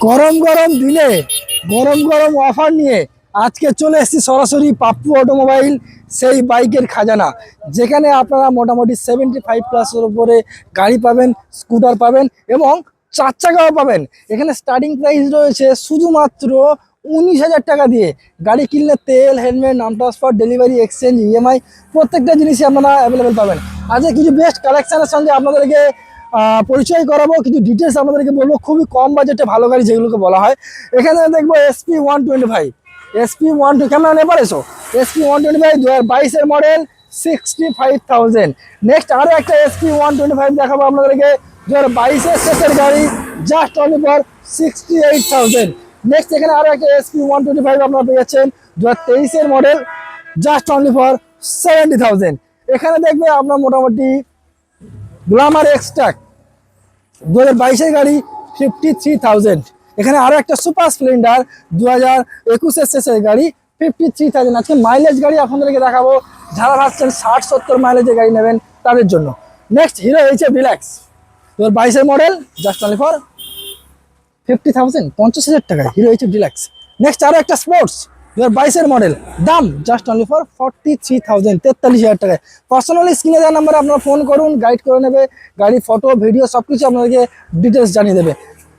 গরম গরম দিনে গরম গরম অফার নিয়ে আজকে চলে এসেছি সরাসরি পাপ্পু অটোমোবাইল, সেই বাইকের খাজানা, যেখানে আপনারা মোটামুটি 75+ উপরে গাড়ি পাবেন, স্কুটার পাবেন এবং 4 চাকাও পাবেন। এখানে স্টার্টিং প্রাইস রয়েছে শুধুমাত্র 19,000 টাকা দিয়ে। গাড়ি কিনলে তেল, হেলমেট, নাম ট্রান্সফার, ডেলিভারি, এক্সচেঞ্জ, ইএমআই প্রত্যেকটা জিনিসই আপনারা অ্যাভেলেবেল পাবেন। আজকে কিছু বেস্ট কালেকশনের সঙ্গে আপনাদেরকে পরিচয় করাবো, কিছু ডিটেলস আপনাদেরকে বলবো। খুবই কম বাজেটে ভালো গাড়ি যেগুলোকে বলা হয়। এখানে দেখবো SP125, SP12 ক্যামেরা নেবার এসো, SP125 2022-এর মডেল, 65,000। নেক্সট আরো একটা SP125 দেখাবো আপনাদেরকে, 2022-এর শেষের গাড়ি, জাস্ট অনলি ফর 68,000। নেক্সট এখানে আরো একটা SP125 আপনারা পেয়ে যাচ্ছেন, 2023-এর মডেল, জাস্ট অনলি ফর 70,000। এখানে দেখবে আপনার মোটামুটি গ্ল্যামার এক্সট্রাক 2022-এর গাড়ি, 53,000। এখানে আরো একটা সুপার স্প্লেন্ডার 2021-এর শেষের গাড়ি, 53,000। আজকে মাইলেজ গাড়ি আপনাদেরকে দেখাবো, যারা ভাবছেন 60-70 মাইলেজের গাড়ি নেবেন তাদের জন্য। নেক্সট হিরো এইচএফ ডিলাক্স 2022-এর মডেল, জাস্ট অনলি ফর 50,000, 50,000 টাকায় হিরো এইচএফ ডিলাক্স। নেক্সট আরো একটা স্পোর্টস 2022-এর মডেল, দাম জাস্ট অনলি ফর 43,000, 43,000 টাকায়। পার্সোনালি স্ক্রিনে দেওয়ার নাম্বারে আপনারা ফোন করুন, গাইড করে নেবে, গাড়ি ফটো ভিডিও সবকিছু আপনাদেরকে ডিটেলস জানিয়ে দেবে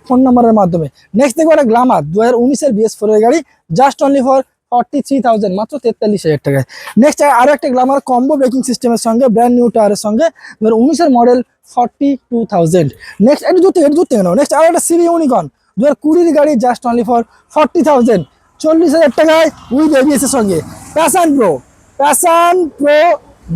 ফোন নাম্বারের মাধ্যমে। নেক্সট দেখবো একটা গ্ল্যামার 2019-এর BS4 এর গাড়ি, জাস্ট অনলি ফর 43,000, মাত্র 43,000 টাকায়। নেক্সট আরো একটা গ্ল্যামার কম্বো ব্রেকিং সিস্টেমের সঙ্গে, ব্র্যান্ড নিউ টায়ারের সঙ্গে, 2019-এর মডেল, 42,000। নেক্সট একটু দূর থেকে নাও। নেক্সট আরো একটা সিবি ইউনিকর্ন 2020-এর গাড়ি, জাস্ট অনলি ফর 40,000, 40,000 টাকায় উইথ ABS এর সঙ্গে। প্যাশন প্রো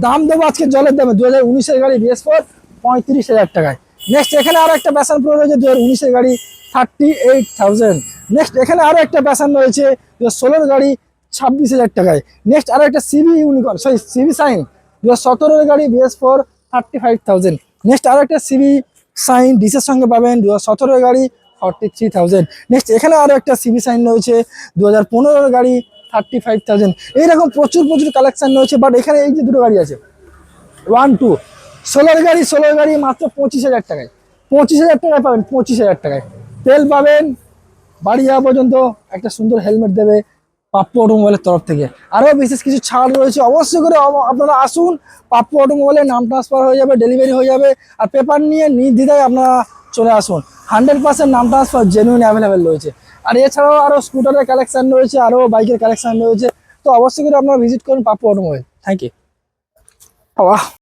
দাম দেবো আজকে জলের দামে, 2019-এর গাড়ি BS4, 35,000 টাকায়। নেক্সট এখানে আরো একটা প্যাশন প্রো রয়েছে 2019-এর গাড়ি, 38,000। নেক্সট এখানে আরো একটা প্যাশন রয়েছে 2016-এর গাড়ি, 26,000 টাকায়। নেক্সট আরো একটা সিবি ইউনিকর্ন, সিবি সাইন 2017-এর গাড়ি, BS4, 35,000। নেক্সট আরো একটা সিবি সাইন ডিসের সঙ্গে পাবেন, 2017-এর গাড়ি, 43,000। নেক্সট এখানে আরো একটা সিবি সাইন রয়েছে 2015-এর গাড়ি, 35,000। এইরকম প্রচুর কালেকশন রয়েছে। বাট এখানে এই যে দুটো গাড়ি আছে 1-2 16-এর গাড়ি মাত্র 25,000 টাকায়, 25,000 টাকায় পাবেন, 25,000 টাকায় তেল পাবেন, বাড়ি যাওয়া পর্যন্ত একটা সুন্দর হেলমেট দেবে পাপ্পু অটোমোবাইলের তরফ থেকে। আরও বিশেষ কিছু ছাড় রয়েছে, অবশ্যই করে আপনারা আসুন। পাপ্পু অটোমোবাইলের নাম ট্রান্সফার হয়ে যাবে, ডেলিভারি হয়ে যাবে, আর পেপার নিয়ে নির্দ্বিধায় আপনারা চলে আসুন। 100% নাম ট্রান্সফার জেনুইন অ্যাভেলেবেল রয়েছে। আর এছাড়াও আরও স্কুটারের কালেকশন রয়েছে, আরও বাইকের কালেকশন রয়েছে। তো অবশ্যই করে আপনারা ভিজিট করুন পাপ্পু অটোমোবাইল। Thank you.